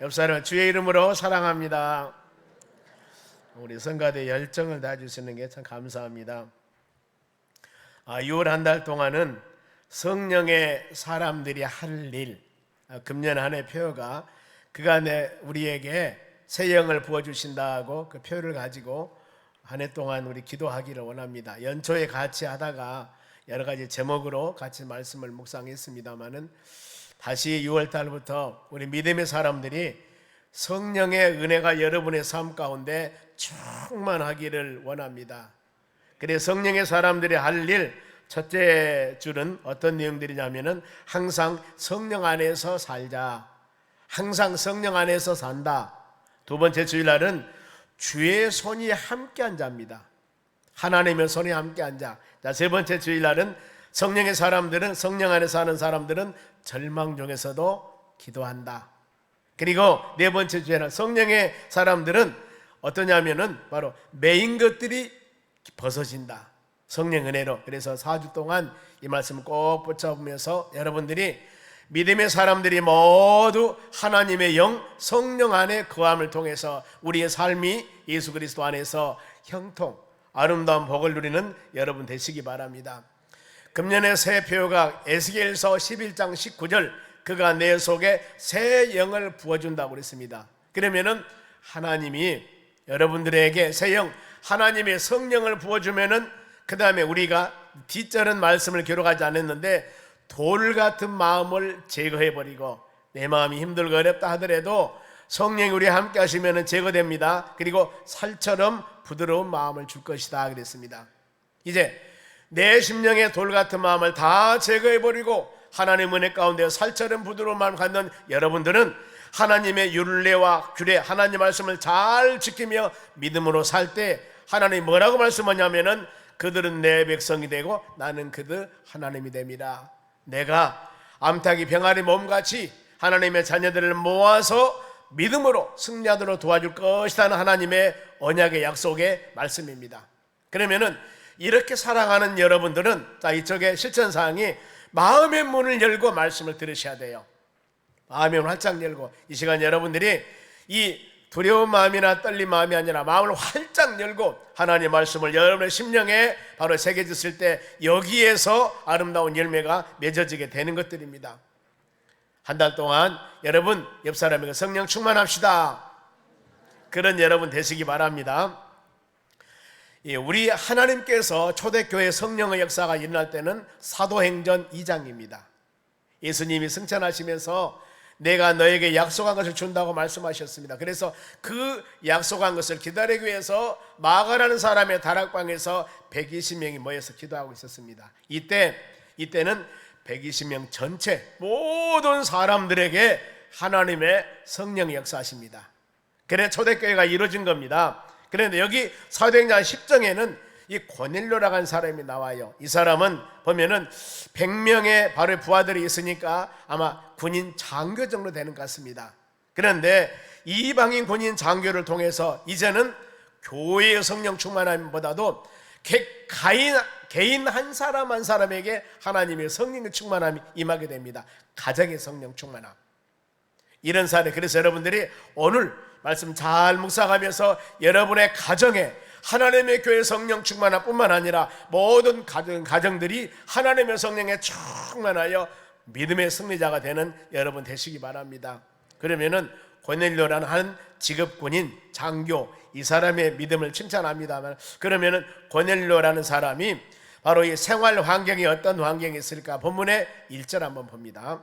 옆사람 주의 이름으로 사랑합니다. 우리 성가대 열정을 다해주시는 게 참 감사합니다. 6월 한 달 동안은 성령의 사람들이 할 일, 금년 한 해 표어가 그간에 우리에게 새 영을 부어주신다고 그 표를 가지고 한 해 동안 우리 기도하기를 원합니다. 연초에 같이 하다가 여러 가지 제목으로 같이 말씀을 묵상했습니다마는 다시 6월 달부터 우리 믿음의 사람들이 성령의 은혜가 여러분의 삶 가운데 충만하기를 원합니다. 그래서 성령의 사람들이 할 일 첫째 줄은 어떤 내용들이냐면은 항상 성령 안에서 살자, 항상 성령 안에서 산다. 두 번째 주일날은 주의 손이 함께한 자입니다. 하나님의 손이 함께한 자. 자, 세 번째 주일날은 성령의 사람들은, 성령 안에 사는 사람들은 절망 중에서도 기도한다. 그리고 네 번째 주에는 성령의 사람들은 어떠냐면은 바로 매인 것들이 벗어진다. 성령 은혜로. 그래서 4주 동안 이 말씀을 꼭 붙잡으면서 여러분들이 믿음의 사람들이 모두 하나님의 영, 성령 안에 거함을 통해서 우리의 삶이 예수 그리스도 안에서 형통, 아름다운 복을 누리는 여러분 되시기 바랍니다. 금년의 새 표가 에스겔서 11장 19절, 그가 내 속에 새 영을 부어준다고 그랬습니다. 그러면은 하나님이 여러분들에게 새 영, 하나님의 성령을 부어주면은 그 다음에 우리가 뒷절은 말씀을 기록하지 않았는데 돌 같은 마음을 제거해버리고 내 마음이 힘들고 어렵다 하더라도 성령이 우리와 함께 하시면 제거됩니다. 그리고 살처럼 부드러운 마음을 줄 것이다 그랬습니다. 이제 내 심령의 돌 같은 마음을 다 제거해버리고 하나님의 은혜 가운데 살처럼 부드러운 마음을 갖는 여러분들은 하나님의 율례와 규례, 하나님 말씀을 잘 지키며 믿음으로 살 때 하나님이 뭐라고 말씀하냐면은 그들은 내 백성이 되고 나는 그들 하나님이 됩니다. 내가 암탉이 병아리 몸같이 하나님의 자녀들을 모아서 믿음으로 승리하도록 도와줄 것이라는 하나님의 언약의 약속의 말씀입니다. 그러면은 이렇게 살아가는 여러분들은 자, 이쪽에 실천사항이 마음의 문을 열고 말씀을 들으셔야 돼요. 마음의 문을 활짝 열고 이 시간 여러분들이 이 두려운 마음이나 떨린 마음이 아니라 마음을 활짝 열고 하나님의 말씀을 여러분의 심령에 바로 새겨졌을 때 여기에서 아름다운 열매가 맺어지게 되는 것들입니다. 한 달 동안 여러분 옆 사람에게 성령 충만합시다. 그런 여러분 되시기 바랍니다. 우리 하나님께서 초대교회 성령의 역사가 일어날 때는 사도행전 2장입니다. 예수님이 승천하시면서 내가 너에게 약속한 것을 준다고 말씀하셨습니다. 그래서 그 약속한 것을 기다리기 위해서 마가라는 사람의 다락방에서 120명이 모여서 기도하고 있었습니다. 이때는 120명 전체 모든 사람들에게 하나님의 성령이 역사하십니다. 그래 초대교회가 이루어진 겁니다. 그런데 여기 사도행전 10장에는 이 고넬료라고 하는 사람이 나와요. 이 사람은 보면은 100명의 바로 부하들이 있으니까 아마 군인 장교 정도 되는 것 같습니다. 그런데 이방인 군인 장교를 통해서 이제는 교회의 성령 충만함보다도 개인 한 사람 한 사람에게 하나님의 성령의 충만함이 임하게 됩니다. 가정의 성령 충만함. 이런 사례. 그래서 여러분들이 오늘 말씀 잘 묵상하면서 여러분의 가정에 하나님의 교회 성령 충만함 뿐만 아니라 모든 가정들이 하나님의 성령에 충만하여 믿음의 승리자가 되는 여러분 되시기 바랍니다. 그러면은 고넬료라는 한 직업군인 장교 이 사람의 믿음을 칭찬합니다만 그러면은 고넬료라는 사람이 바로 이 생활 환경이 어떤 환경이 있을까? 본문의 1절 한번 봅니다.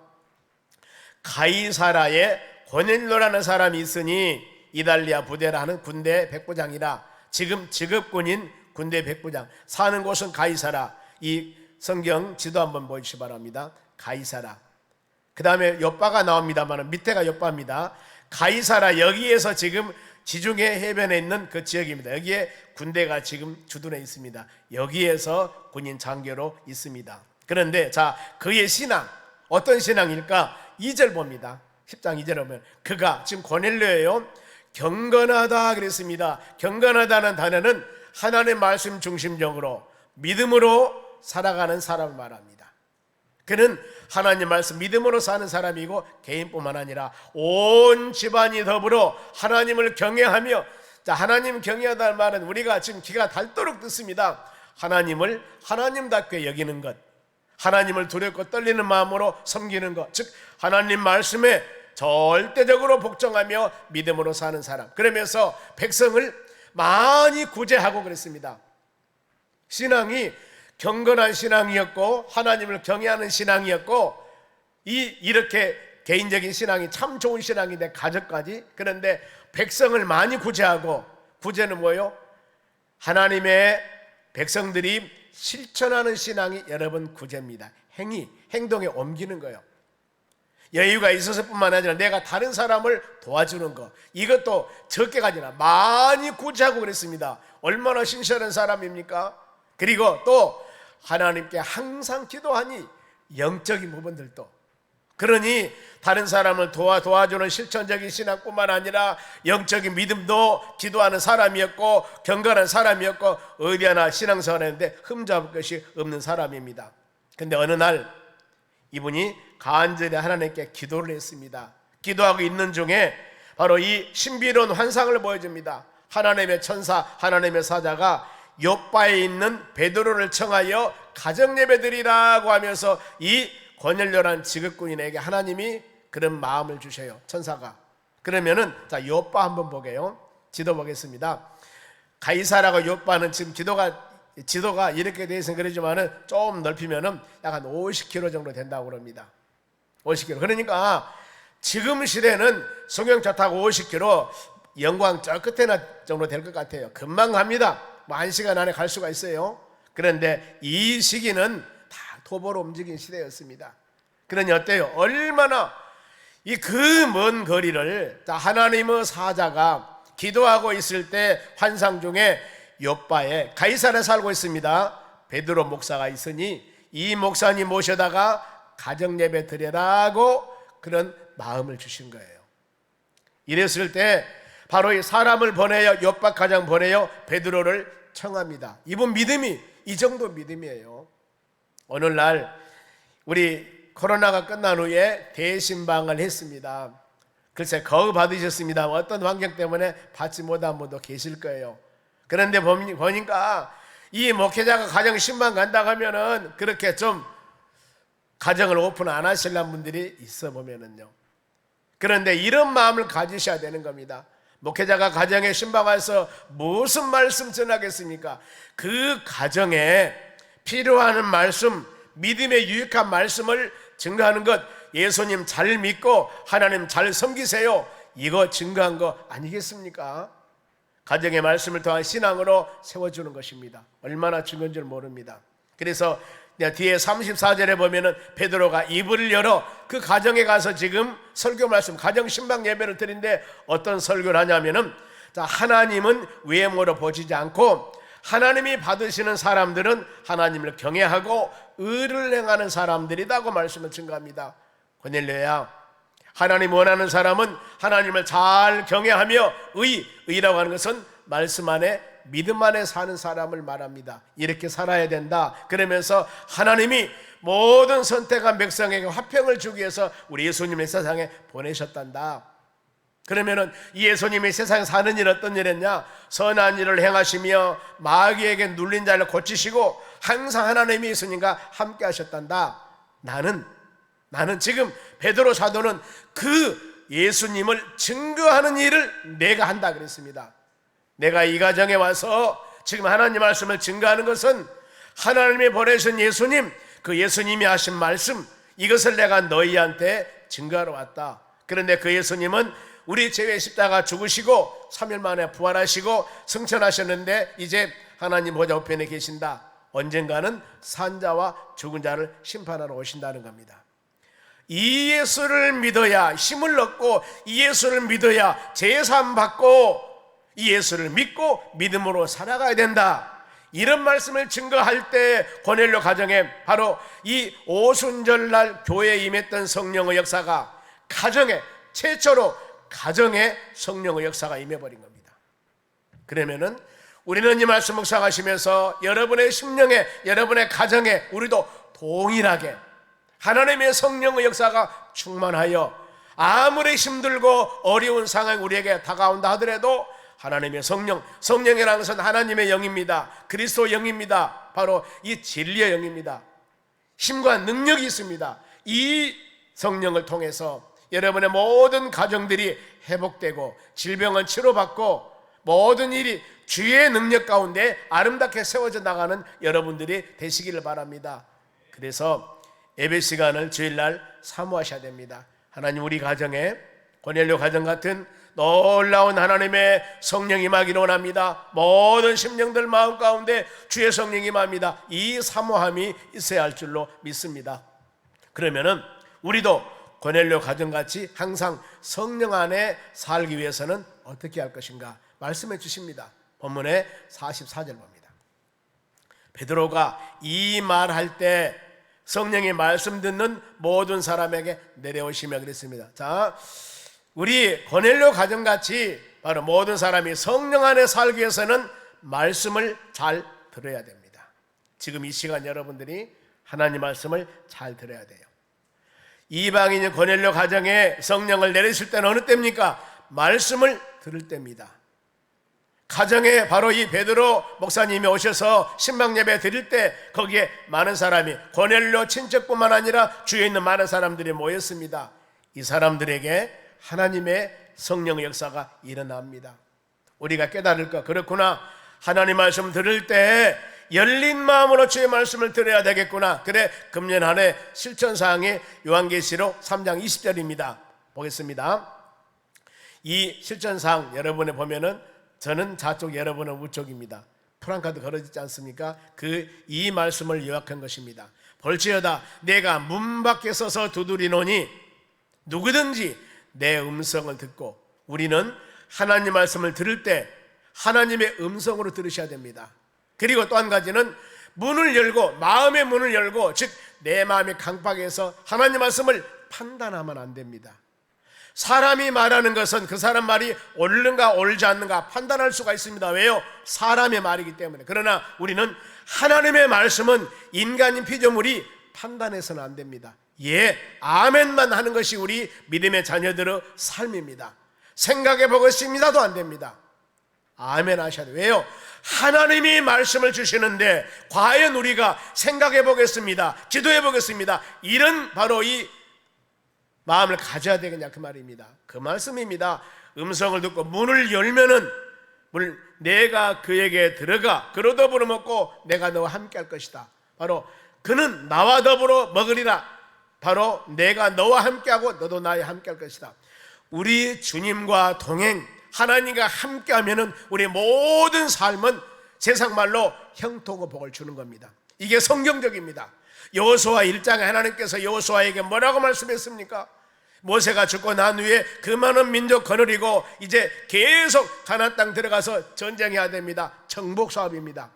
가이사라에 고넬료라는 사람이 있으니 이달리아 부대라 하는 군대 백부장이라. 지금 직업군인 군대 백부장 사는 곳은 가이사라. 이 성경 지도 한번 보시기 바랍니다. 가이사라. 그 다음에 욥바가 나옵니다만 밑에가 욥바입니다. 가이사라 여기에서 지금 지중해 해변에 있는 그 지역입니다. 여기에 군대가 지금 주둔해 있습니다. 여기에서 군인 장교로 있습니다. 그런데 자 그의 신앙 어떤 신앙일까? 2절 봅니다. 10장 2절에 보면 그가 지금 고넬료예요. 경건하다 그랬습니다. 경건하다는 단어는 하나님의 말씀 중심적으로 믿음으로 살아가는 사람을 말합니다. 그는 하나님 말씀 믿음으로 사는 사람이고 개인뿐만 아니라 온 집안이 더불어 하나님을 경외하며, 자, 하나님 경외하다는 말은 우리가 지금 귀가 닳도록 듣습니다. 하나님을 하나님답게 여기는 것, 하나님을 두렵고 떨리는 마음으로 섬기는 것, 즉 하나님 말씀에 절대적으로 복종하며 믿음으로 사는 사람. 그러면서 백성을 많이 구제하고 그랬습니다. 신앙이 경건한 신앙이었고 하나님을 경외하는 신앙이었고, 이렇게 개인적인 신앙이 참 좋은 신앙인데 가족까지. 그런데 백성을 많이 구제하고, 구제는 뭐예요? 하나님의 백성들이 실천하는 신앙이 여러분 구제입니다. 행동에 옮기는 거예요. 여유가 있어서뿐만 아니라 내가 다른 사람을 도와주는 거, 이것도 적게가 아니라 많이 구제하고 그랬습니다. 얼마나 신실한 사람입니까? 그리고 또 하나님께 항상 기도하니, 영적인 부분들도. 그러니 다른 사람을 도와주는 실천적인 신앙뿐만 아니라 영적인 믿음도 기도하는 사람이었고 경건한 사람이었고, 어디 하나 신앙생활했는데 흠잡을 것이 없는 사람입니다. 근데 어느 날 이분이 간절히 하나님께 기도를 했습니다. 기도하고 있는 중에 바로 이 신비로운 환상을 보여줍니다. 하나님의 천사, 하나님의 사자가 욥바에 있는 베드로를 청하여 가정예배드리라고 하면서 이 고넬료란 지극군인에게 하나님이 그런 마음을 주셔요, 천사가. 그러면은 자, 욥바 한번 보게요. 지도 보겠습니다. 가이사라고 욥바는 지금 지도가 이렇게 되어 있으면 그러지만은 좀 넓히면은 약 한 50km 정도 된다고 그럽니다. 50km. 그러니까 지금 시대는 승용차 타고 50km, 영광 저 끝에나 정도 될 것 같아요. 금방 갑니다. 뭐 1시간 안에 갈 수가 있어요. 그런데 이 시기는 다 도보로 움직인 시대였습니다. 그러니 어때요? 얼마나 이 그 먼 거리를 하나님의 사자가 기도하고 있을 때 환상 중에 욥바에 가이사랴에 살고 있습니다. 베드로 목사가 있으니 이 목사님 모셔다가 가정예배 드리라고 그런 마음을 주신 거예요. 이랬을 때 바로 이 사람을 보내요, 욥바 가장 보내요, 베드로를 청합니다. 이분 믿음이 이 정도 믿음이에요. 오늘날 우리 코로나가 끝난 후에 대신방을 했습니다. 글쎄 거의 받으셨습니다. 어떤 환경 때문에 받지 못한 분도 계실 거예요. 그런데 보니까 이 목회자가 가정 신방 간다고 하면은 그렇게 좀 가정을 오픈 안 하시려는 분들이 있어 보면은요. 그런데 이런 마음을 가지셔야 되는 겁니다. 목회자가 가정에 신방 와서 무슨 말씀 전하겠습니까? 그 가정에 필요한 말씀, 믿음의 유익한 말씀을 증거하는 것, 예수님 잘 믿고 하나님 잘 섬기세요, 이거 증거한 거 아니겠습니까? 가정의 말씀을 통한 신앙으로 세워주는 것입니다. 얼마나 중요한 줄 모릅니다. 그래서 뒤에 34절에 보면은 베드로가 이불을 열어 그 가정에 가서 지금 설교 말씀, 가정 신방 예배를 드린데 어떤 설교를 하냐면은, 자, 하나님은 외모로 보시지 않고 하나님이 받으시는 사람들은 하나님을 경외하고 의를 행하는 사람들이라고 말씀을 증거합니다. 고넬료야, 하나님 원하는 사람은 하나님을 잘 경외하며, 의라고 하는 것은 말씀 안에 믿음 안에 사는 사람을 말합니다. 이렇게 살아야 된다. 그러면서 하나님이 모든 선택한 백성에게 화평을 주기 위해서 우리 예수님의 세상에 보내셨단다. 그러면은 이 예수님이 세상에 사는 일 어떤 일이었냐? 선한 일을 행하시며 마귀에게 눌린 자를 고치시고 항상 하나님이 예수님과 함께 하셨단다. 나는 지금 베드로 사도는 그 예수님을 증거하는 일을 내가 한다 그랬습니다. 내가 이 가정에 와서 지금 하나님 말씀을 증거하는 것은 하나님이 보내신 예수님, 그 예수님이 하신 말씀, 이것을 내가 너희한테 증거하러 왔다. 그런데 그 예수님은 우리 죄의 십자가 죽으시고 3일 만에 부활하시고 승천하셨는데 이제 하나님 보좌 우편에 계신다. 언젠가는 산 자와 죽은 자를 심판하러 오신다는 겁니다. 이 예수를 믿어야 힘을 얻고, 이 예수를 믿어야 제사함 받고, 이 예수를 믿고 믿음으로 살아가야 된다. 이런 말씀을 증거할 때 고넬료 가정에 바로 이 오순절날 교회에 임했던 성령의 역사가 최초로 가정에 성령의 역사가 임해버린 겁니다. 그러면은 우리는 이 말씀 묵상하시면서 여러분의 심령에, 여러분의 가정에 우리도 동일하게 하나님의 성령의 역사가 충만하여 아무리 힘들고 어려운 상황이 우리에게 다가온다 하더라도 하나님의 성령이라는 것은 하나님의 영입니다. 그리스도의 영입니다. 바로 이 진리의 영입니다. 힘과 능력이 있습니다. 이 성령을 통해서 여러분의 모든 가정들이 회복되고 질병은 치료받고 모든 일이 주의 능력 가운데 아름답게 세워져 나가는 여러분들이 되시기를 바랍니다. 그래서 예배 시간을 주일날 사모하셔야 됩니다. 하나님, 우리 가정에 고넬료 가정 같은 놀라운 하나님의 성령이 임하기를 원합니다. 모든 심령들 마음 가운데 주의 성령이 임합니다. 이 사모함이 있어야 할 줄로 믿습니다. 그러면은 우리도 고넬료 가정같이 항상 성령 안에 살기 위해서는 어떻게 할 것인가 말씀해 주십니다. 본문의 44절 봅니다. 베드로가 이 말할 때 성령의 말씀 듣는 모든 사람에게 내려오시며 그랬습니다. 자, 우리 고넬료 가정같이 바로 모든 사람이 성령 안에 살기 위해서는 말씀을 잘 들어야 됩니다. 지금 이 시간 여러분들이 하나님 말씀을 잘 들어야 돼요. 이방인인 고넬료 가정에 성령을 내리실 때는 어느 때입니까? 말씀을 들을 때입니다. 가정에 바로 이 베드로 목사님이 오셔서 신방예배 드릴 때 거기에 많은 사람이 고넬료 친척뿐만 아니라 주위에 있는 많은 사람들이 모였습니다. 이 사람들에게 하나님의 성령의 역사가 일어납니다. 우리가 깨달을 것, 그렇구나, 하나님 말씀 들을 때 열린 마음으로 주의 말씀을 들어야 되겠구나. 그래, 금년 한 해 실천사항이 요한계시록 3장 20절입니다 보겠습니다. 이 실천사항 여러분에 보면은 저는 좌쪽, 여러분은 우쪽입니다. 프랑카드 걸어지지 않습니까? 이 말씀을 요약한 것입니다. 볼지어다 내가 문 밖에 서서 두드리노니 누구든지 내 음성을 듣고, 우리는 하나님 말씀을 들을 때 하나님의 음성으로 들으셔야 됩니다. 그리고 또 한 가지는 문을 열고, 마음의 문을 열고, 즉 내 마음의 강박에서 하나님 말씀을 판단하면 안 됩니다. 사람이 말하는 것은 그 사람 말이 옳은가 옳지 않는가 판단할 수가 있습니다. 왜요? 사람의 말이기 때문에. 그러나 우리는 하나님의 말씀은 인간인 피조물이 판단해서는 안 됩니다. 예, 아멘만 하는 것이 우리 믿음의 자녀들의 삶입니다. 생각해 보겠습니다도 안 됩니다. 아멘 하셔야 돼요. 왜요? 하나님이 말씀을 주시는데 과연 우리가 생각해 보겠습니다, 기도해 보겠습니다, 이런 바로 이 마음을 가져야 되겠냐 그 말입니다. 그 말씀입니다. 음성을 듣고 문을 열면은 내가 그에게 들어가 그로 더불어 먹고 내가 너와 함께 할 것이다. 바로 그는 나와 더불어 먹으리라. 바로 내가 너와 함께하고 너도 나와 함께 할 것이다. 우리 주님과 동행, 하나님과 함께하면은 우리 모든 삶은 세상 말로 형통과 복을 주는 겁니다. 이게 성경적입니다. 여호수아 1장에 하나님께서 여호수아에게 뭐라고 말씀했습니까? 모세가 죽고 난 후에 그 많은 민족 거느리고 이제 계속 가나안 땅 들어가서 전쟁해야 됩니다. 정복 사업입니다.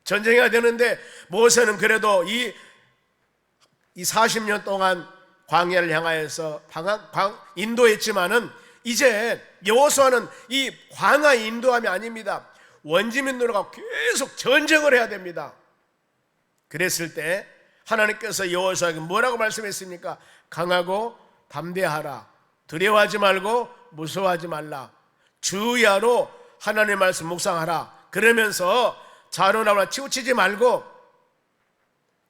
전쟁해야 되는데 모세는 그래도 이 40년 동안 광야를 향하여서 인도했지만은 이제 여호수아는 이 광야 인도함이 아닙니다. 원주민들과 계속 전쟁을 해야 됩니다. 그랬을 때 하나님께서 여호수아에게 뭐라고 말씀했습니까? 강하고 담대하라. 두려워하지 말고 무서워하지 말라. 주야로 하나님의 말씀 묵상하라. 그러면서 자로나무나 치우치지 말고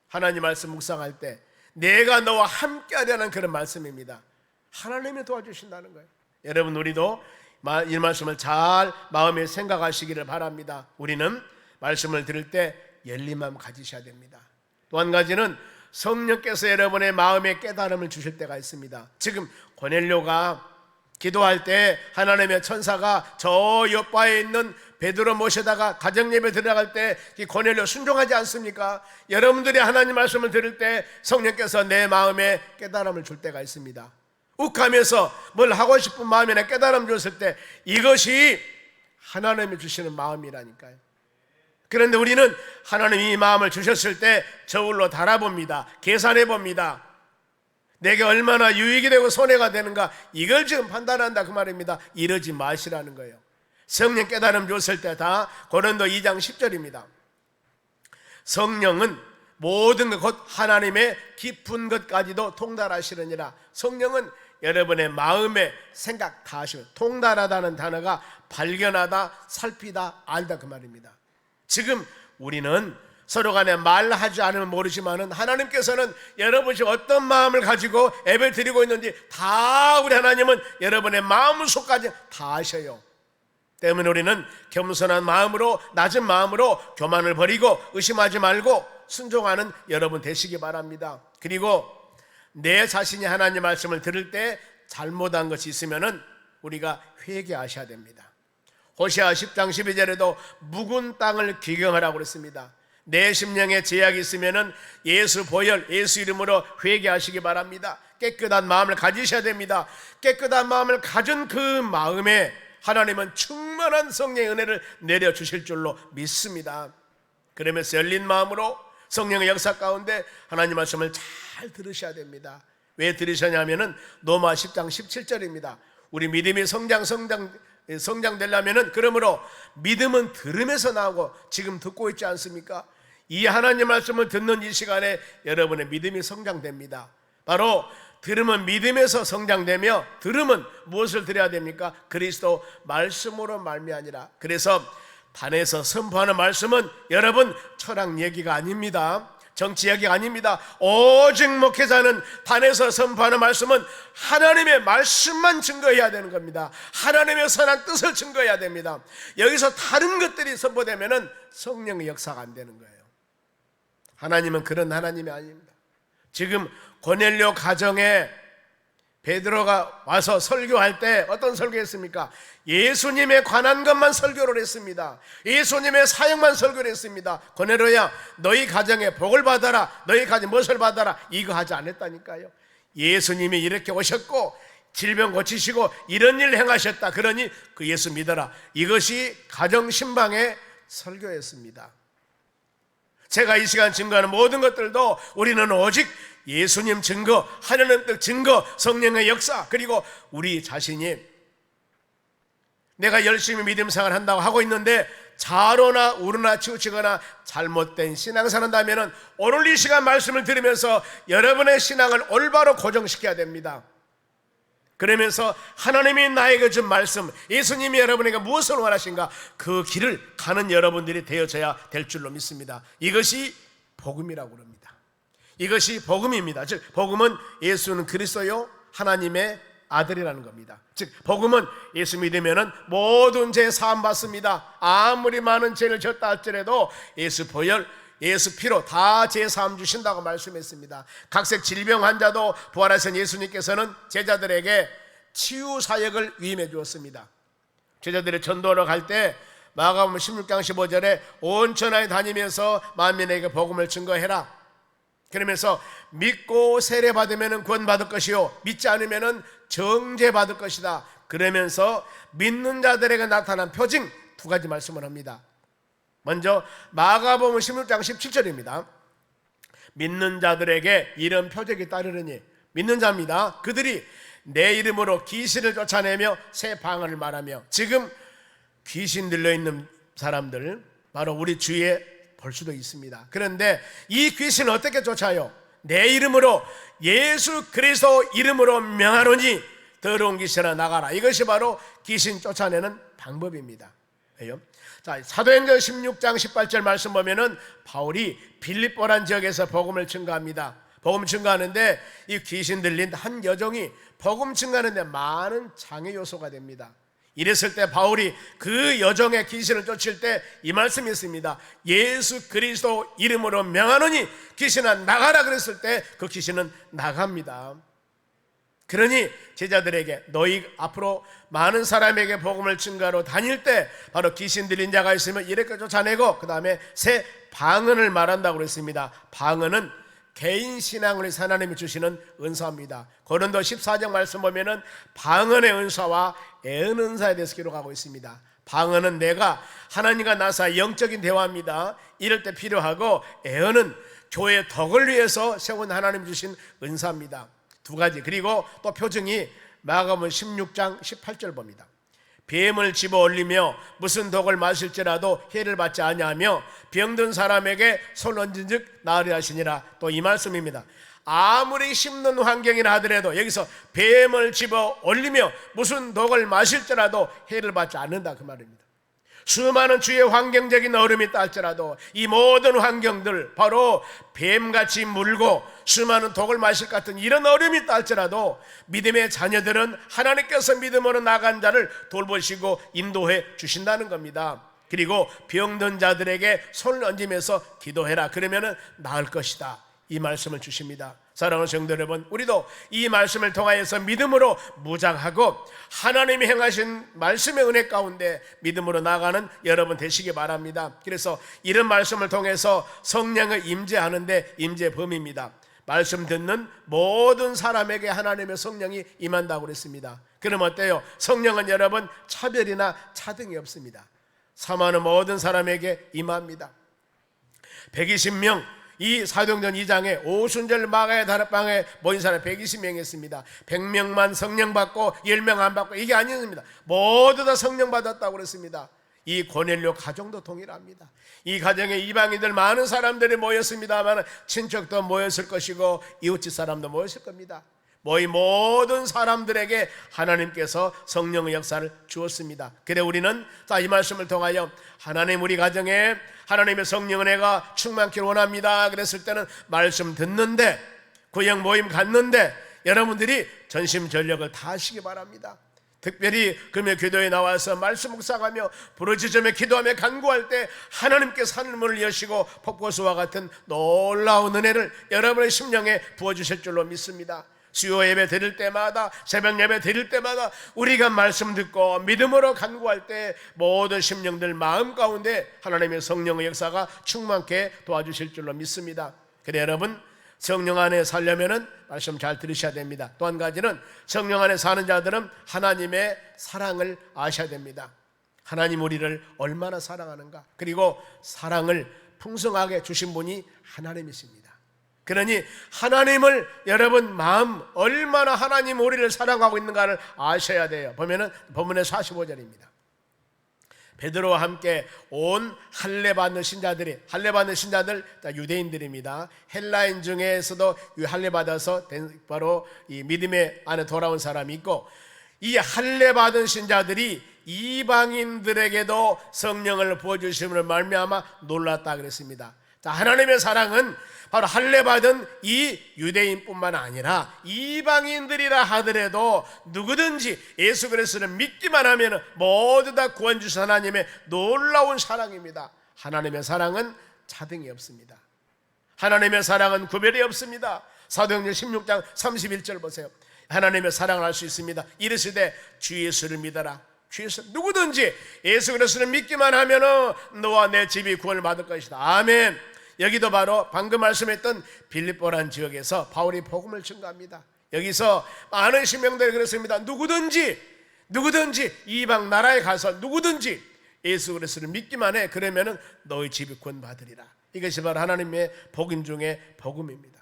하나님 말씀 묵상할 때 내가 너와 함께하려는 그런 말씀입니다. 하나님이 도와주신다는 거예요. 여러분, 우리도 이 말씀을 잘 마음에 생각하시기를 바랍니다. 우리는 말씀을 들을 때 열린 마음 가지셔야 됩니다. 또 한 가지는 성령께서 여러분의 마음에 깨달음을 주실 때가 있습니다. 지금 고넬료가 기도할 때 하나님의 천사가 저 옆바에 있는 베드로 모셔다가 가정예배 들어갈 때 이 고넬료 순종하지 않습니까? 여러분들이 하나님 말씀을 들을 때 성령께서 내 마음에 깨달음을 줄 때가 있습니다. 욱하면서 뭘 하고 싶은 마음이나 깨달음 줬을 때 이것이 하나님이 주시는 마음이라니까요. 그런데 우리는 하나님이 이 마음을 주셨을 때 저울로 달아봅니다. 계산해 봅니다. 내게 얼마나 유익이 되고 손해가 되는가, 이걸 지금 판단한다 그 말입니다. 이러지 마시라는 거예요. 성령 깨달음 줬을 때 다 고린도 2장 10절입니다. 성령은 모든 것 곧 하나님의 깊은 것까지도 통달하시느니라. 성령은 여러분의 마음에 생각 다 하시고, 통달하다는 단어가 발견하다, 살피다, 알다 그 말입니다. 지금 우리는 서로 간에 말하지 않으면 모르지만은 하나님께서는 여러분이 어떤 마음을 가지고 예배를 드리고 있는지 다 우리 하나님은 여러분의 마음속까지 다 아셔요. 때문에 우리는 겸손한 마음으로, 낮은 마음으로 교만을 버리고 의심하지 말고 순종하는 여러분 되시기 바랍니다. 그리고 내 자신이 하나님 말씀을 들을 때 잘못한 것이 있으면은 우리가 회개하셔야 됩니다. 호세아 10장 12절에도 묵은 땅을 기경하라고 그랬습니다. 내 심령에 제약이 있으면은 예수 보혈, 예수 이름으로 회개하시기 바랍니다. 깨끗한 마음을 가지셔야 됩니다. 깨끗한 마음을 가진 그 마음에 하나님은 충만한 성령의 은혜를 내려주실 줄로 믿습니다. 그러면서 열린 마음으로 성령의 역사 가운데 하나님 말씀을 잘 들으셔야 됩니다. 왜 들으셨냐면은 로마 10장 17절입니다. 우리 믿음이 성장되려면은, 그러므로 믿음은 들음에서 나오고 지금 듣고 있지 않습니까? 이 하나님 말씀을 듣는 이 시간에 여러분의 믿음이 성장됩니다. 바로 들음은 믿음에서 성장되며, 들음은 무엇을 들어야 됩니까? 그리스도 말씀으로 말미암으니라. 그래서 단에서 선포하는 말씀은 여러분 철학 얘기가 아닙니다. 정치 얘기가 아닙니다. 오직 목회자는 단에서 선포하는 말씀은 하나님의 말씀만 증거해야 되는 겁니다. 하나님의 선한 뜻을 증거해야 됩니다. 여기서 다른 것들이 선포되면은 성령의 역사가 안 되는 거예요. 하나님은 그런 하나님이 아닙니다. 지금 고넬료 가정에 베드로가 와서 설교할 때 어떤 설교했습니까? 예수님에 관한 것만 설교를 했습니다. 예수님의 사역만 설교를 했습니다. 고넬료야, 너희 가정에 복을 받아라, 너희 가정에 무엇을 받아라, 이거 하지 않았다니까요. 예수님이 이렇게 오셨고 질병 고치시고 이런 일 행하셨다, 그러니 그 예수 믿어라. 이것이 가정신방의 설교였습니다. 제가 이 시간 증거하는 모든 것들도 우리는 오직 예수님 증거, 하나님 뜻 증거, 성령의 역사, 그리고 우리 자신이 내가 열심히 믿음 생활 한다고 하고 있는데 좌로나 우로나 치우치거나 잘못된 신앙생활 한다면 오늘 이 시간 말씀을 들으면서 여러분의 신앙을 올바로 고정시켜야 됩니다. 그러면서 하나님이 나에게 준 말씀, 예수님이 여러분에게 무엇을 원하신가, 그 길을 가는 여러분들이 되어져야 될 줄로 믿습니다. 이것이 복음이라고 합니다. 이것이 복음입니다. 즉 복음은 예수는 그리스도요 하나님의 아들이라는 겁니다. 즉 복음은 예수 믿으면은 모든 죄 사함 받습니다. 아무리 많은 죄를 졌다 할지라도 예수 보혈, 예수 피로 다 죄 사함 주신다고 말씀했습니다. 각색 질병 환자도 부활하신 예수님께서는 제자들에게 치유 사역을 위임해 주었습니다. 제자들이 전도하러 갈 때 마가복음 16장 15절에 온 천하에 다니면서 만민에게 복음을 증거해라. 그러면서 믿고 세례 받으면 구원받을 것이요 믿지 않으면 정죄 받을 것이다. 그러면서 믿는 자들에게 나타난 표징 두 가지 말씀을 합니다. 먼저 마가복음 16장 17절입니다. 믿는 자들에게 이런 표적이 따르느니, 믿는 자입니다. 그들이 내 이름으로 귀신을 쫓아내며 새 방언을 말하며. 지금 귀신 들려있는 사람들 바로 우리 주위에 볼 수도 있습니다. 그런데 이 귀신은 어떻게 쫓아요? 내 이름으로, 예수 그리스도 이름으로 명하노니 더러운 귀신아 나가라. 이것이 바로 귀신 쫓아내는 방법입니다. 왜요? 자, 사도행전 16장 18절 말씀 보면은 바울이 빌립보란 지역에서 복음을 증거합니다. 복음 증거하는데 이 귀신 들린 한 여종이 복음 증거하는데 많은 장애 요소가 됩니다. 이랬을 때 바울이 그 여종의 귀신을 쫓을 때 이 말씀이 있습니다. 예수 그리스도 이름으로 명하노니 귀신아 나가라 그랬을 때 그 귀신은 나갑니다. 그러니 제자들에게 너희 앞으로 많은 사람에게 복음을 증거하러 다닐 때 바로 귀신 들린 자가 있으면 이렇게 쫓아내고 그 다음에 새 방언을 말한다고 그랬습니다. 방언은 개인 신앙을 하나님이 주시는 은사입니다. 고린도 14장 말씀 보면은 방언의 은사와 애언 은사에 대해서 기록하고 있습니다. 방언은 내가 하나님과 나 사이 영적인 대화입니다. 이럴 때 필요하고, 애언은 교회의 덕을 위해서 세운 하나님 주신 은사입니다. 두 가지. 그리고 또 표징이 마가복음 16장 18절 봅니다. 뱀을 집어 올리며 무슨 독을 마실지라도 해를 받지 아니하며 병든 사람에게 손 얹은즉 나으리 하시니라. 또 이 말씀입니다. 아무리 힘든 환경이라 하더라도 여기서 뱀을 집어 올리며 무슨 독을 마실지라도 해를 받지 않는다 그 말입니다. 수많은 주의 환경적인 어려움이 있다 할지라도 이 모든 환경들, 바로 뱀같이 물고 수많은 독을 마실 것 같은 이런 어려움이 있다 할지라도 믿음의 자녀들은 하나님께서 믿음으로 나간 자를 돌보시고 인도해 주신다는 겁니다. 그리고 병든 자들에게 손을 얹으면서 기도해라, 그러면 나을 것이다, 이 말씀을 주십니다. 사랑하는 성도 여러분, 우리도 이 말씀을 통하여서 믿음으로 무장하고 하나님이 행하신 말씀의 은혜 가운데 믿음으로 나가는 여러분 되시기 바랍니다. 그래서 이런 말씀을 통해서 성령을 임재하는데 임재범입니다. 말씀 듣는 모든 사람에게 하나님의 성령이 임한다고 그랬습니다. 그럼 어때요? 성령은 여러분 차별이나 차등이 없습니다. 사모하는 모든 사람에게 임합니다. 120명, 이 사도행전 2장에 오순절 마가의 다락방에 모인 사람 120명이었습니다. 100명만 성령 받고 10명 안 받고 이게 아닙니다. 모두 다 성령 받았다고 그랬습니다. 이 고넬료 가정도 동일합니다. 이 가정에 이방인들 많은 사람들이 모였습니다만 친척도 모였을 것이고 이웃집 사람도 모였을 겁니다. 모인 모든 사람들에게 하나님께서 성령의 역사를 주었습니다. 그래 우리는 이 말씀을 통하여 하나님 우리 가정에 하나님의 성령 은혜가 충만키를 원합니다. 그랬을 때는 말씀 듣는데, 구역 모임 갔는데 여러분들이 전심전력을 다하시기 바랍니다. 특별히 금요 기도에 나와서 말씀 묵상하며 부르짖으며 기도하며 간구할 때 하나님께서 하늘문을 여시고 폭포수와 같은 놀라운 은혜를 여러분의 심령에 부어주실 줄로 믿습니다. 수요 예배 드릴 때마다, 새벽 예배 드릴 때마다 우리가 말씀 듣고 믿음으로 간구할 때 모든 심령들 마음 가운데 하나님의 성령의 역사가 충만케 도와주실 줄로 믿습니다. 그래 여러분, 성령 안에 살려면은 말씀 잘 들으셔야 됩니다. 또 한 가지는 성령 안에 사는 자들은 하나님의 사랑을 아셔야 됩니다. 하나님 우리를 얼마나 사랑하는가, 그리고 사랑을 풍성하게 주신 분이 하나님이십니다. 그러니 하나님을 여러분 마음 얼마나 하나님 우리를 사랑하고 있는가를 아셔야 돼요. 보면은 본문의 45절입니다. 베드로와 함께 온 할례받는 신자들이, 할례받는 신자들 유대인들입니다. 헬라인 중에서도 할례받아서 바로 이 믿음의 안에 돌아온 사람이 있고, 이 할례받은 신자들이 이방인들에게도 성령을 부어주심으로 말미암아 놀랐다 그랬습니다. 자, 하나님의 사랑은 바로 할례받은 이 유대인뿐만 아니라 이방인들이라 하더라도 누구든지 예수 그리스도를 믿기만 하면 모두 다 구원 주신 하나님의 놀라운 사랑입니다. 하나님의 사랑은 차등이 없습니다. 하나님의 사랑은 구별이 없습니다. 사도행전 16장 31절 보세요. 하나님의 사랑을 알 수 있습니다. 이르시되 주 예수를 믿어라. 주 예수, 누구든지 예수 그리스도를 믿기만 하면 너와 내 집이 구원을 받을 것이다. 아멘. 여기도 바로 방금 말씀했던 빌립보란 지역에서 바울이 복음을 증거합니다. 여기서 많은 신명들이 그랬습니다. 누구든지 이방 나라에 가서 누구든지 예수 그리스도를 믿기만 해, 그러면은 너희 집이 구원 받으리라. 이것이 바로 하나님의 복음 중에 복음입니다.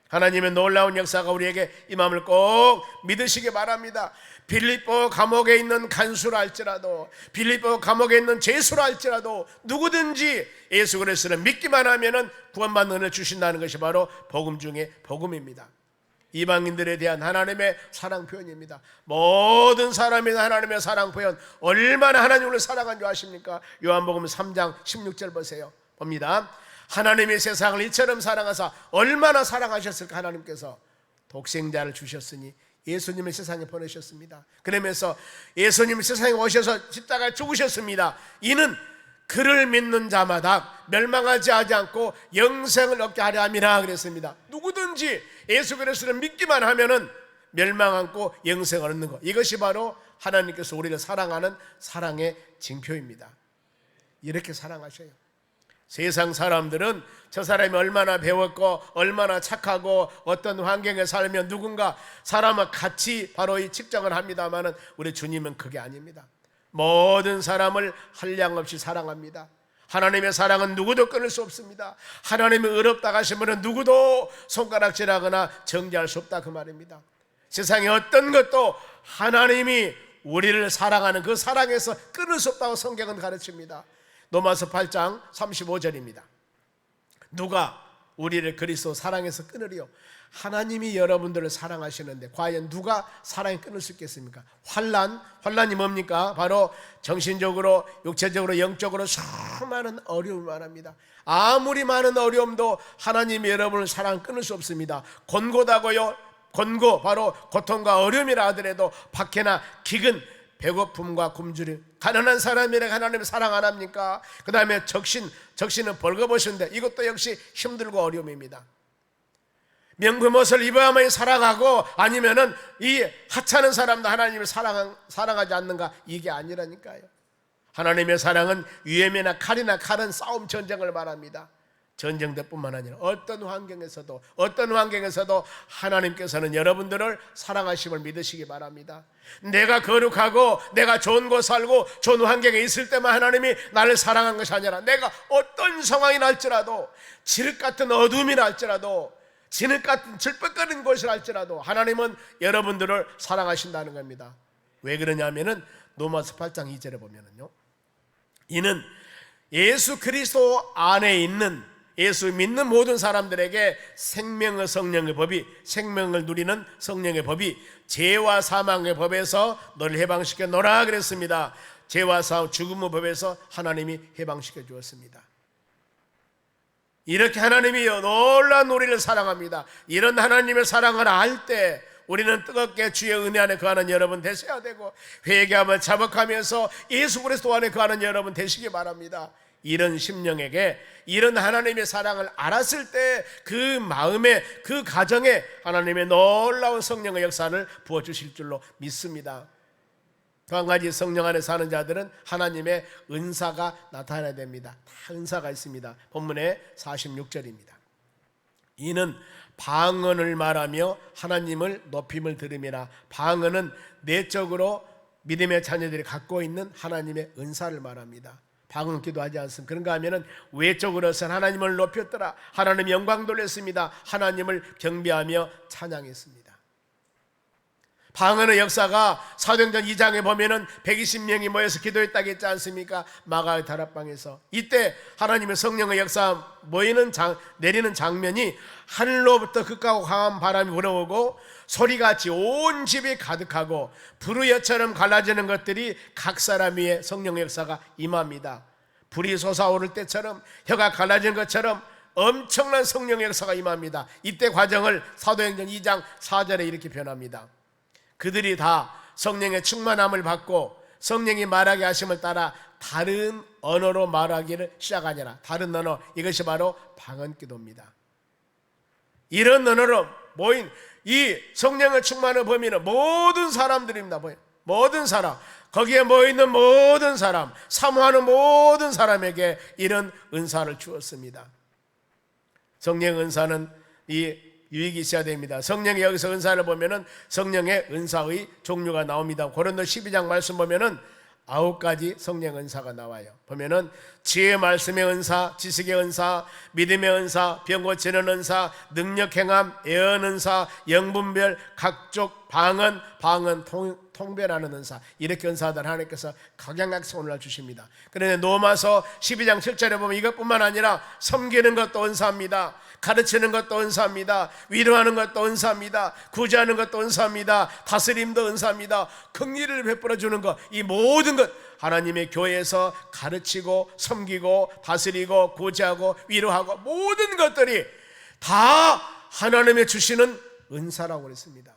하나님의 놀라운 역사가 우리에게 임함을 꼭 믿으시기 바랍니다. 빌립보 감옥에 있는 간수라 할지라도, 빌립보 감옥에 있는 죄수라 할지라도 누구든지 예수 그리스도를 믿기만 하면은 구원받는 은혜를 주신다는 것이 바로 복음 중에 복음입니다. 이방인들에 대한 하나님의 사랑 표현입니다. 모든 사람에 대한 하나님의 사랑 표현, 얼마나 하나님을 사랑한 줄 아십니까? 요한복음 3장 16절 보세요. 봅니다. 하나님이 세상을 이처럼 사랑하사 얼마나 사랑하셨을까. 하나님께서 독생자를 주셨으니 예수님을 세상에 보내셨습니다. 그러면서 예수님이 세상에 오셔서 십자가에 죽으셨습니다. 이는 그를 믿는 자마다 멸망하지 하지 않고 영생을 얻게 하려 함이라 그랬습니다. 누구든지 예수 그리스도를 믿기만 하면은 멸망 않고 영생을 얻는 것, 이것이 바로 하나님께서 우리를 사랑하는 사랑의 징표입니다. 이렇게 사랑하셔요. 세상 사람들은 저 사람이 얼마나 배웠고 얼마나 착하고 어떤 환경에 살면 누군가 사람과 같이 바로 이 측정을 합니다만, 우리 주님은 그게 아닙니다. 모든 사람을 한량없이 사랑합니다. 하나님의 사랑은 누구도 끊을 수 없습니다. 하나님이 의롭다 하시면 누구도 손가락질하거나 정죄할 수 없다 그 말입니다. 세상에 어떤 것도 하나님이 우리를 사랑하는 그 사랑에서 끊을 수 없다고 성경은 가르칩니다. 로마서 8장 35절입니다. 누가 우리를 그리스도 사랑에서 끊으리요? 하나님이 여러분들을 사랑하시는데 과연 누가 사랑이 끊을 수 있겠습니까? 환난이 뭡니까? 바로 정신적으로, 육체적으로, 영적으로 수많은 어려움을 말합니다. 아무리 많은 어려움도 하나님이 여러분을 사랑 끊을 수 없습니다. 권고다고요. 권고, 바로 고통과 어려움이라 하더라도 박해나 기근, 배고픔과 굶주림, 가난한 사람이라 하나님을 사랑 안 합니까? 그 다음에 적신은 벌거벗은데 이것도 역시 힘들고 어려움입니다. 명품 옷을 입어야만 사랑하고 아니면은 이 하찮은 사람도 하나님을 사랑하지 않는가? 이게 아니라니까요. 하나님의 사랑은 위험이나 칼은 싸움 전쟁을 말합니다. 전쟁들뿐만 아니라 어떤 환경에서도 하나님께서는 여러분들을 사랑하심을 믿으시기 바랍니다. 내가 거룩하고 내가 좋은 곳 살고 좋은 환경에 있을 때만 하나님이 나를 사랑한 것이 아니라 내가 어떤 상황이 날지라도 지륵 같은 어둠이라 할지라도 진흙 같은 질퍽거리는 곳이라 할지라도 하나님은 여러분들을 사랑하신다는 겁니다. 왜 그러냐면은 로마서 8장 2절에 보면은요, 이는 예수 그리스도 안에 있는 예수 믿는 모든 사람들에게 생명의 성령의 법이, 생명을 누리는 성령의 법이 죄와 사망의 법에서 너를 해방시켜 놓으라 그랬습니다. 죄와 사망, 죽음의 법에서 하나님이 해방시켜 주었습니다. 이렇게 하나님이 놀라운 우리를 사랑합니다. 이런 하나님의 사랑을 알 때 우리는 뜨겁게 주의 은혜 안에 거하는 여러분 되셔야 되고, 회개하며 자복하면서 예수 그리스도 안에 거하는 여러분 되시기 바랍니다. 이런 심령에게 이런 하나님의 사랑을 알았을 때 그 마음에, 그 가정에 하나님의 놀라운 성령의 역사를 부어주실 줄로 믿습니다. 또 한 가지, 성령 안에 사는 자들은 하나님의 은사가 나타나야 됩니다. 다 은사가 있습니다. 본문의 46절입니다. 이는 방언을 말하며 하나님을 높임을 들음이라. 방언은 내적으로 믿음의 자녀들이 갖고 있는 하나님의 은사를 말합니다. 방언 기도하지 않습니다. 그런가 하면은 외적으로선 하나님을 높였더라, 하나님 영광 돌렸습니다, 하나님을 경배하며 찬양했습니다. 방언의 역사가 사도행전 2장에 보면은 120명이 모여서 기도했다고 했지 않습니까? 마가의 다락방에서. 이때 하나님의 성령의 역사 내리는 장면이 하늘로부터 극하고 강한 바람이 불어오고 소리같이 온 집이 가득하고 불의여처럼 갈라지는 것들이 각 사람 위에 성령의 역사가 임합니다. 불이 솟아오를 때처럼, 혀가 갈라지는 것처럼 엄청난 성령의 역사가 임합니다. 이때 과정을 사도행전 2장 4절에 이렇게 변합니다. 그들이 다 성령의 충만함을 받고 성령이 말하게 하심을 따라 다른 언어로 말하기를 시작하니라. 다른 언어, 이것이 바로 방언 기도입니다. 이런 언어로 모인 이 성령의 충만한 범위는 모든 사람들입니다. 모든 사람, 거기에 모이는 모든 사람, 사모하는 모든 사람에게 이런 은사를 주었습니다. 성령 은사는 이 유익이 있어야 됩니다. 성령의 여기서 은사를 보면은 성령의 은사의 종류가 나옵니다. 고린도 12장 말씀 보면은 9가지 성령 은사가 나와요. 보면은 지혜의 말씀의 은사, 지식의 은사, 믿음의 은사, 병 고치는 은사, 능력 행함, 예언 은사, 영분별, 각족 방언, 통별하는 은사, 이렇게 은사들 하나님께서 각양각색 오늘날 주십니다. 그런데 로마서 12장 7절에 보면 이것뿐만 아니라 섬기는 것도 은사입니다. 가르치는 것도 은사입니다. 위로하는 것도 은사입니다. 구제하는 것도 은사입니다. 다스림도 은사입니다. 긍휼을 베풀어 주는 것, 이 모든 것 하나님의 교회에서 가르치고 섬기고 다스리고 구제하고 위로하고 모든 것들이 다 하나님의 주시는 은사라고 그랬습니다.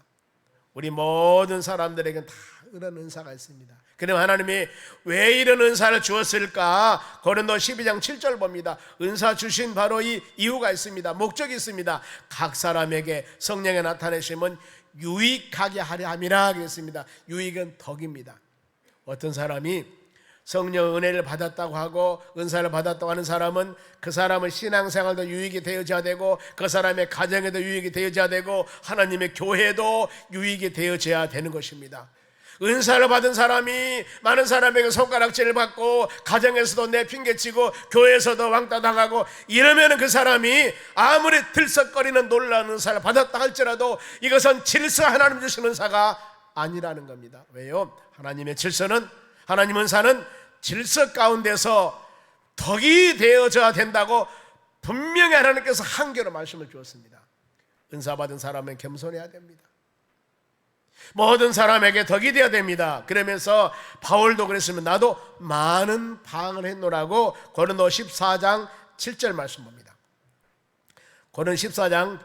우리 모든 사람들에게는 다 이런 은사가 있습니다. 그럼 하나님이 왜 이런 은사를 주었을까? 고린도 12장 7절 봅니다. 은사 주신 바로 이 이유가 있습니다. 목적이 있습니다. 각 사람에게 성령의 나타내심은 유익하게 하려 함이라 그랬습니다. 유익은 덕입니다. 어떤 사람이 성령 은혜를 받았다고 하고 은사를 받았다고 하는 사람은 그 사람의 신앙생활도 유익이 되어져야 되고 그 사람의 가정에도 유익이 되어져야 되고 하나님의 교회도 유익이 되어져야 되는 것입니다. 은사를 받은 사람이 많은 사람에게 손가락질을 받고 가정에서도 내핑개치고 교회에서도 왕따 당하고 이러면 그 사람이 아무리 들썩거리는 놀라운 은사를 받았다 할지라도 이것은 질서 하나님 주신 은사가 아니라는 겁니다. 왜요? 하나님의 질서는, 하나님은 사는 질서 가운데서 덕이 되어져야 된다고 분명히 하나님께서 한결로 말씀을 주었습니다. 은사 받은 사람은 겸손해야 됩니다. 모든 사람에게 덕이 되어야 됩니다. 그러면서 바울도 그랬으면 나도 많은 방을 했노라고 고린도 14장 7절 말씀 봅니다. 고린도 14장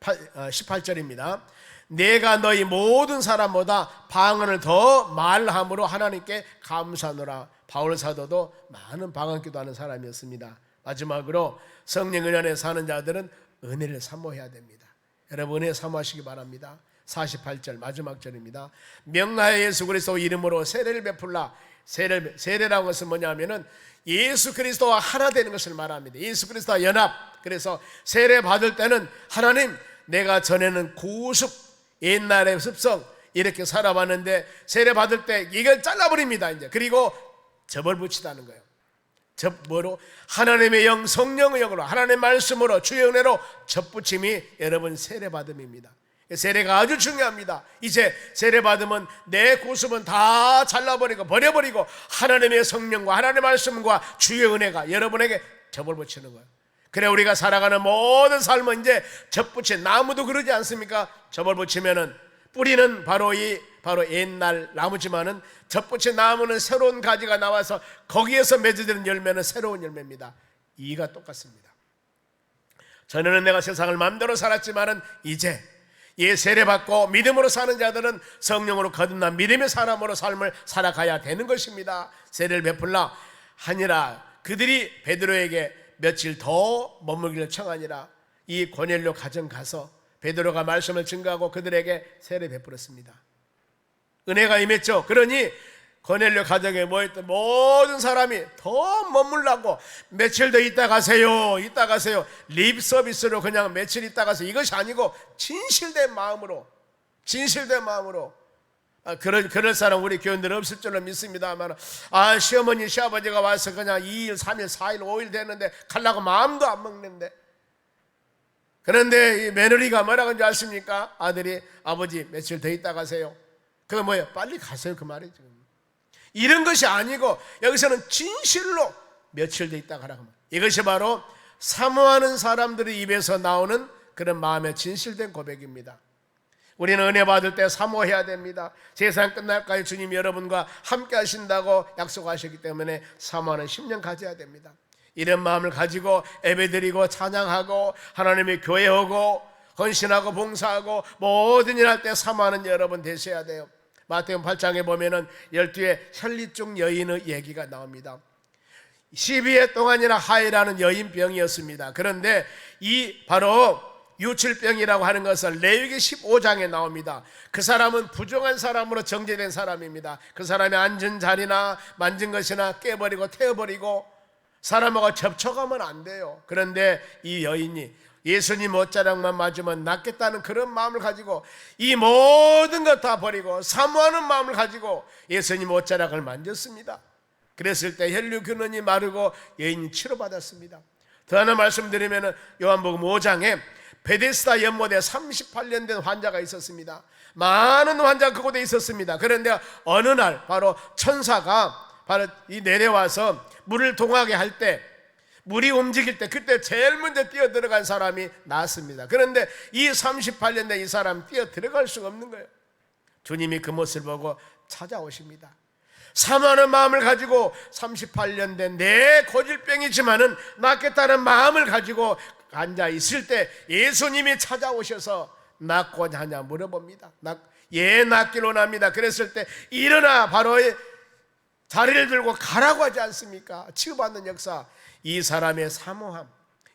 18절입니다. 내가 너희 모든 사람보다 방언을 더 말함으로 하나님께 감사하노라. 바울 사도도 많은 방언 기도하는 사람이었습니다. 마지막으로 성령 은혜 사는 자들은 은혜를 사모해야 됩니다. 여러분 은혜 사모하시기 바랍니다. 48절 마지막 절입니다. 명하여 예수 그리스도 이름으로 세례를 베풀라. 세례라는 것은 뭐냐면은 예수 그리스도와 하나 되는 것을 말합니다. 예수 그리스도와 연합. 그래서 세례 받을 때는 하나님, 내가 전에는 구습, 옛날의 습성 이렇게 살아봤는데 세례 받을 때 이걸 잘라버립니다. 이제 그리고 접을 붙이다는 거예요. 뭐로? 하나님의 영, 성령의 영으로, 하나님의 말씀으로, 주의 은혜로 접붙임이 여러분 세례받음입니다. 세례가 아주 중요합니다. 이제 세례받으면 내 구습은 다 잘라버리고 버려버리고 하나님의 성령과 하나님의 말씀과 주의 은혜가 여러분에게 접을 붙이는 거예요. 그래 우리가 살아가는 모든 삶은 이제 접붙인, 나무도 그러지 않습니까? 접을 붙이면은 뿌리는 바로 옛날 나무지만은 접붙인 나무는 새로운 가지가 나와서 거기에서 맺어지는 열매는 새로운 열매입니다. 이가 똑같습니다. 전에는 내가 세상을 마음대로 살았지만은 이제 세례받고 믿음으로 사는 자들은 성령으로 거듭난 믿음의 사람으로 삶을 살아가야 되는 것입니다. 세례를 베풀라 하니라. 그들이 베드로에게 며칠 더 머물기를 청하니라. 이 고넬료 가정 가서 베드로가 말씀을 증거하고 그들에게 세례 베풀었습니다. 은혜가 임했죠. 그러니 고넬료 가정에 모였던 모든 사람이 더 머물라고 며칠 더 있다 가세요, 있다 가세요. 립 서비스로 그냥 며칠 있다 가세요. 이것이 아니고 진실된 마음으로 그럴 사람 우리 교인들 없을 줄로 믿습니다만, 시어머니 시아버지가 와서 그냥 2일 3일 4일 5일 됐는데 가려고 마음도 안 먹는데, 그런데 이 며느리가 뭐라고 하는지 아십니까? 아들이 아버지 며칠 더 있다 가세요. 그거 뭐예요? 빨리 가세요 그 말이죠. 이런 것이 아니고 여기서는 진실로 며칠 더 있다 가라고 합니다. 이것이 바로 사모하는 사람들의 입에서 나오는 그런 마음의 진실된 고백입니다. 우리는 은혜 받을 때 사모해야 됩니다. 세상 끝날까지 주님 여러분과 함께 하신다고 약속하셨기 때문에 사모하는 10년 가져야 됩니다. 이런 마음을 가지고 예배드리고 찬양하고 하나님의 교회 오고 헌신하고 봉사하고 모든 일 할 때 사모하는 여러분 되셔야 돼요. 마태복음 8장에 보면은 12의 혈리증 여인의 얘기가 나옵니다. 12회 동안이나 하이라는 여인병이었습니다. 그런데 이 바로 유출병이라고 하는 것을 레위기 15장에 나옵니다. 그 사람은 부정한 사람으로 정죄된 사람입니다. 그 사람이 앉은 자리나 만진 것이나 깨버리고 태워버리고 사람하고 접촉하면 안 돼요. 그런데 이 여인이 예수님 옷자락만 맞으면 낫겠다는 그런 마음을 가지고 이 모든 것 다 버리고 사모하는 마음을 가지고 예수님 옷자락을 만졌습니다. 그랬을 때 혈류 근원이 마르고 여인이 치료받았습니다. 더 하나 말씀드리면 요한복음 5장에 베데스다 연못에 38년 된 환자가 있었습니다. 많은 환자가 그곳에 있었습니다. 그런데 어느 날 바로 천사가 바로 이 내려와서 물을 동하게 할 때, 물이 움직일 때 그때 제일 먼저 뛰어 들어간 사람이 나왔습니다. 그런데 이 38년 된 이 사람 뛰어 들어갈 수가 없는 거예요. 주님이 그 모습을 보고 찾아오십니다. 사모하는 마음을 가지고 38년 된 내 고질병이지만은 낫겠다는 마음을 가지고 앉아 있을 때 예수님이 찾아오셔서 낫고자 하냐 물어봅니다. 낫기로 원합니다. 그랬을 때 일어나 바로 자리를 들고 가라고 하지 않습니까? 치유받는 역사. 이 사람의 사모함,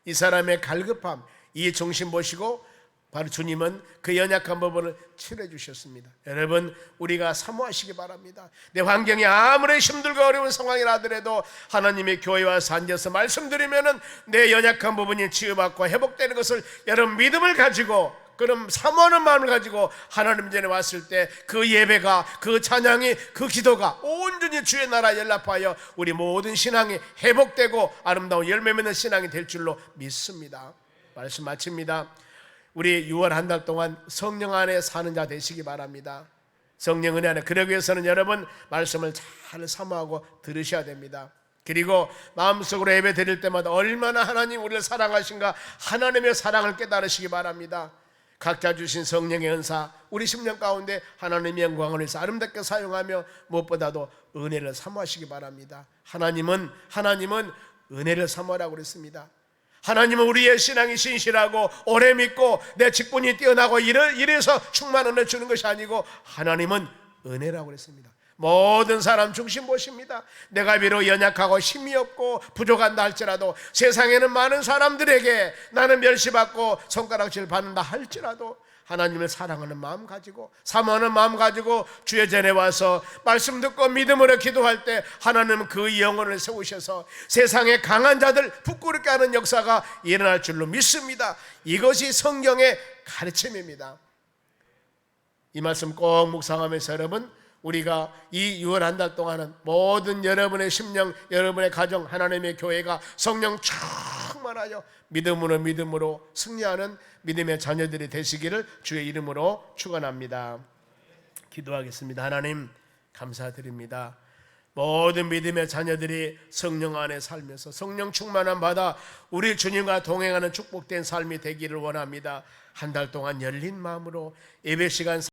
이 사람의 갈급함, 이 중심 보시고 바로 주님은 그 연약한 부분을 치료해 주셨습니다. 여러분 우리가 사모하시기 바랍니다. 내 환경이 아무리 힘들고 어려운 상황이라 하더라도 하나님의 교회에 와서 앉아서 말씀드리면은 내 연약한 부분이 치유받고 회복되는 것을 여러분 믿음을 가지고, 그럼 사모하는 마음을 가지고 하나님 전에 왔을 때 그 예배가, 그 찬양이, 그 기도가 온전히 주의 나라에 연락하여 우리 모든 신앙이 회복되고 아름다운 열매 맺는 신앙이 될 줄로 믿습니다. 말씀 마칩니다. 우리 6월 한 달 동안 성령 안에 사는 자 되시기 바랍니다. 성령 은혜 안에. 그러기 위해서는 여러분 말씀을 잘 사모하고 들으셔야 됩니다. 그리고 마음속으로 예배 드릴 때마다 얼마나 하나님 우리를 사랑하신가, 하나님의 사랑을 깨달으시기 바랍니다. 각자 주신 성령의 은사, 우리 심령 가운데 하나님의 영광을 위해서 아름답게 사용하며 무엇보다도 은혜를 사모하시기 바랍니다. 하나님은 은혜를 사모하라고 그랬습니다. 하나님은 우리의 신앙이 신실하고 오래 믿고 내 직분이 뛰어나고 이래서 충만 은혜 주는 것이 아니고 하나님은 은혜라고 그랬습니다. 모든 사람 중심 보십니다. 내가 비록 연약하고 힘이 없고 부족한다 할지라도, 세상에는 많은 사람들에게 나는 멸시받고 손가락질 받는다 할지라도 하나님을 사랑하는 마음 가지고, 사모하는 마음 가지고 주의 전에 와서 말씀 듣고 믿음으로 기도할 때 하나님은 그 영혼을 세우셔서 세상의 강한 자들 부끄럽게 하는 역사가 일어날 줄로 믿습니다. 이것이 성경의 가르침입니다. 이 말씀 꼭 묵상하면서 여러분, 우리가 이 6월 한 달 동안은 모든 여러분의 심령, 여러분의 가정, 하나님의 교회가 성령 충만하여 믿음으로 승리하는 믿음의 자녀들이 되시기를 주의 이름으로 축원합니다. 기도하겠습니다. 하나님 감사드립니다. 모든 믿음의 자녀들이 성령 안에 살면서 성령 충만함 받아 우리 주님과 동행하는 축복된 삶이 되기를 원합니다. 한 달 동안 열린 마음으로 예배 시간